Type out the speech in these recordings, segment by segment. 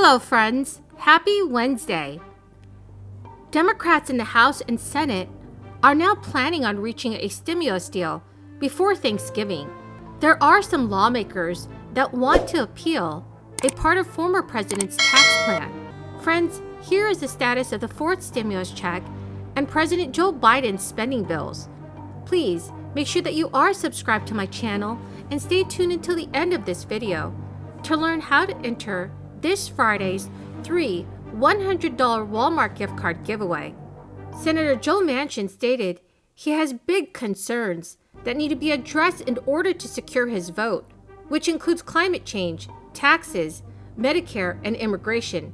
Hello, friends. Happy Wednesday. Democrats in the House and Senate are now planning on reaching a stimulus deal before Thanksgiving. There are some lawmakers that want to appeal a part of former president's tax plan. Friends, here is the status of the fourth stimulus check and President Joe Biden's spending bills. Please make sure that you are subscribed to my channel and stay tuned until the end of this video to learn how to enter this Friday's $100 Walmart gift card giveaway. Senator Joe Manchin stated he has big concerns that need to be addressed in order to secure his vote, which includes climate change, taxes, Medicare, and immigration,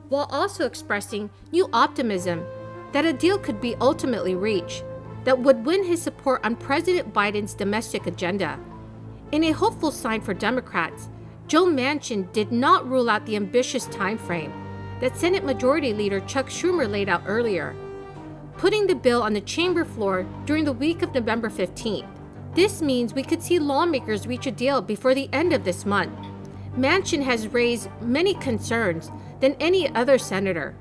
while also expressing new optimism that a deal could be ultimately reached that would win his support on President Biden's domestic agenda. In a hopeful sign for Democrats, Joe Manchin did not rule out the ambitious timeframe that Senate Majority Leader Chuck Schumer laid out earlier, putting the bill on the chamber floor during the week of November 15th. This means we could see lawmakers reach a deal before the end of this month. Manchin has raised many concerns than any other senator,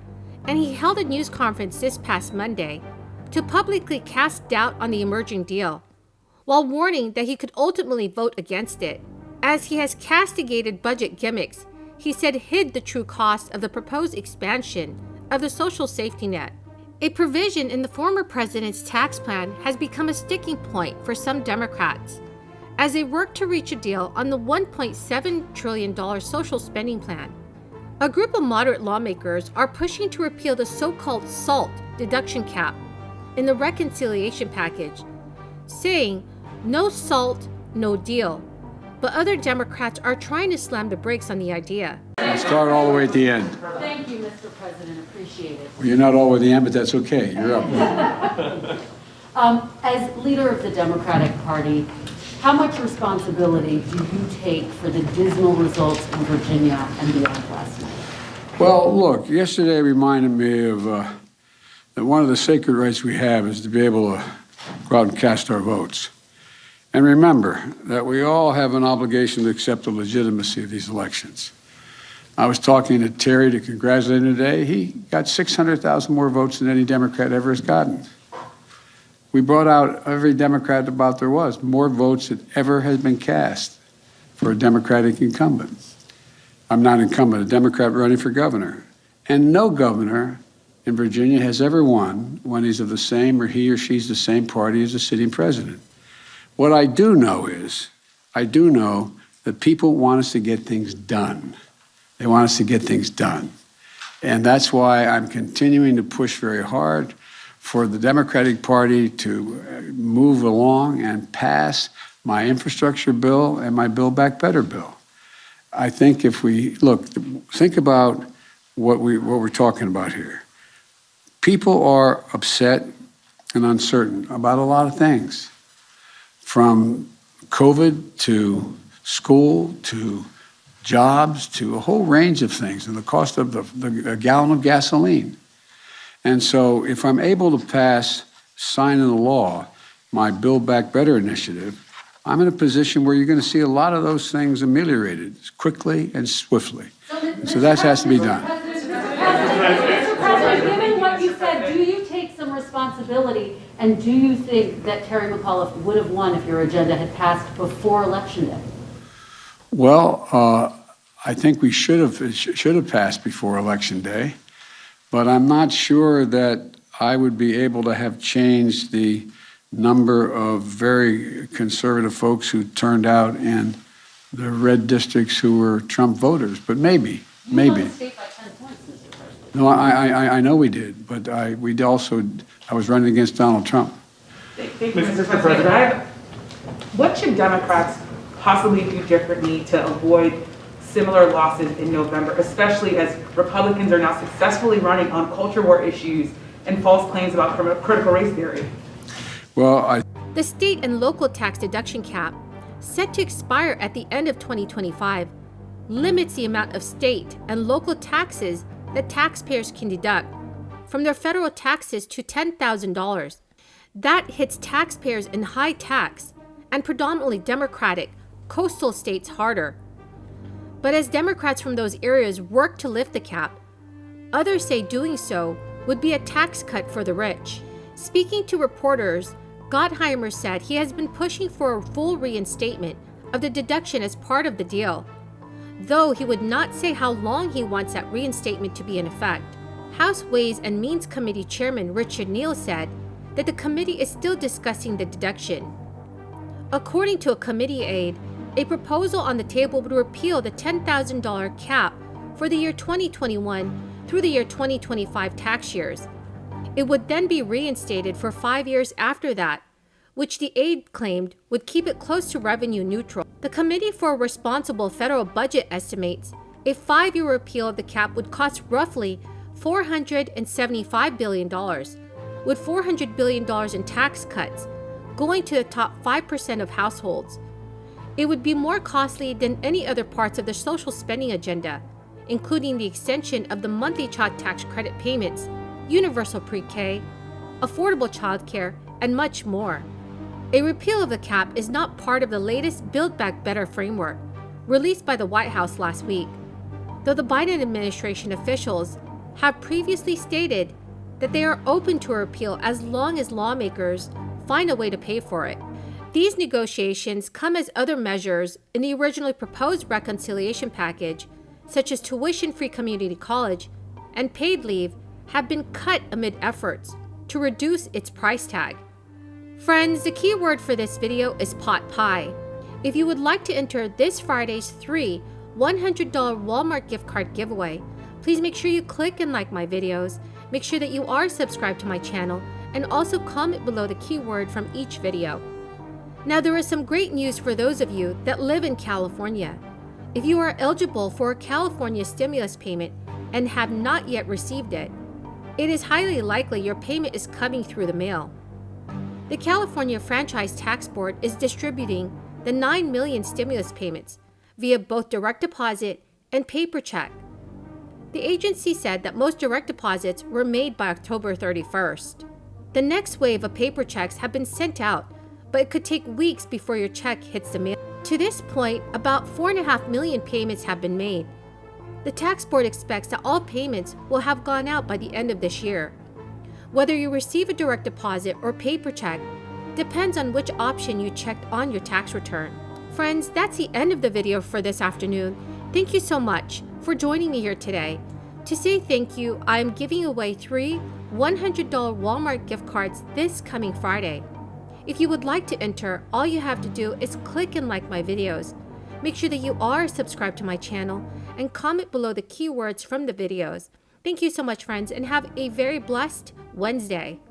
and he held a news conference this past Monday to publicly cast doubt on the emerging deal, while warning that he could ultimately vote against it, as he has castigated budget gimmicks he said hid the true cost of the proposed expansion of the social safety net. A provision in the former president's tax plan has become a sticking point for some Democrats as they work to reach a deal on the $1.7 trillion social spending plan. A group of moderate lawmakers are pushing to repeal the so-called SALT deduction cap in the reconciliation package, saying no SALT, no deal. But other Democrats are trying to slam the brakes on the idea. I'll start all the way at the end. Thank you, Mr. President. Appreciate it. Well, you're not all the way at the end, but that's okay. You're up. As leader of the Democratic Party, how much responsibility do you take for the dismal results in Virginia and beyond last night? Well, look, yesterday reminded me of that one of the sacred rights we have is to be able to go out and cast our votes. And remember that we all have an obligation to accept the legitimacy of these elections. I was talking to Terry to congratulate him today. He got 600,000 more votes than any Democrat ever has gotten. We brought out every Democrat about there was, more votes than ever has been cast for a Democratic incumbent. I'm not incumbent, a Democrat running for governor. And no governor in Virginia has ever won when he's of the same or he or she's the same party as the sitting president. What I do know is, I do know that people want us to get things done. They want us to get things done. And that's why I'm continuing to push very hard for the Democratic Party to move along and pass my infrastructure bill and my Build Back Better bill. I think if we, look, think about what we're talking about here. People are upset and uncertain about a lot of things, from COVID to school to jobs to a whole range of things, and the cost of a gallon of gasoline. And so if I'm able to pass, sign into law, my Build Back Better initiative, I'm in a position where you're going to see a lot of those things ameliorated quickly and swiftly. So that has to be done. Mr. President, given what you said, do you take some responsibility, and do you think that Terry McAuliffe would have won if your agenda had passed before Election Day? Well, I think we should have passed before Election Day, but I'm not sure that I would be able to have changed the number of very conservative folks who turned out in the red districts who were Trump voters, but maybe. You won the state by 10 points, Mr. President. No, I know we did, but I was running against Donald Trump. Thank you, Mr. President. What should Democrats possibly do differently to avoid similar losses in November, especially as Republicans are now successfully running on culture war issues and false claims about critical race theory? Well, The state and local tax deduction cap, set to expire at the end of 2025, limits the amount of state and local taxes that taxpayers can deduct from their federal taxes to $10,000. That hits taxpayers in high tax and predominantly Democratic coastal states harder. But as Democrats from those areas work to lift the cap, others say doing so would be a tax cut for the rich. Speaking to reporters, Gottheimer said he has been pushing for a full reinstatement of the deduction as part of the deal, though he would not say how long he wants that reinstatement to be in effect. House Ways and Means Committee Chairman Richard Neal said that the committee is still discussing the deduction. According to a committee aide, a proposal on the table would repeal the $10,000 cap for the year 2021 through the year 2025 tax years. It would then be reinstated for 5 years after that, which the aide claimed would keep it close to revenue neutral. The Committee for a Responsible Federal Budget estimates a 5-year repeal of the cap would cost roughly $475 billion, with $400 billion in tax cuts going to the top 5% of households. It would be more costly than any other parts of the social spending agenda, including the extension of the monthly child tax credit payments, universal pre-K, affordable childcare, and much more. A repeal of the cap is not part of the latest Build Back Better framework released by the White House last week, though the Biden administration officials have previously stated that they are open to a repeal as long as lawmakers find a way to pay for it. These negotiations come as other measures in the originally proposed reconciliation package, such as tuition-free community college and paid leave, have been cut amid efforts to reduce its price tag. Friends, the key word for this video is pot pie. If you would like to enter this Friday's free $100 Walmart gift card giveaway, please make sure you click and like my videos, make sure that you are subscribed to my channel, and also comment below the keyword from each video. Now, there is some great news for those of you that live in California. If you are eligible for a California stimulus payment and have not yet received it, it is highly likely your payment is coming through the mail. The California Franchise Tax Board is distributing the 9 million stimulus payments via both direct deposit and paper check. The agency said that most direct deposits were made by October 31st. The next wave of paper checks have been sent out, but it could take weeks before your check hits the mail. To this point, about 4.5 million payments have been made. The tax board expects that all payments will have gone out by the end of this year. Whether you receive a direct deposit or paper check depends on which option you checked on your tax return. Friends, that's the end of the video for this afternoon. Thank you so much for joining me here today. To say thank you, I am giving away 3 $100 Walmart gift cards this coming Friday. If you would like to enter, all you have to do is click and like my videos. Make sure that you are subscribed to my channel and comment below the keywords from the videos. Thank you so much, friends, and have a very blessed Wednesday.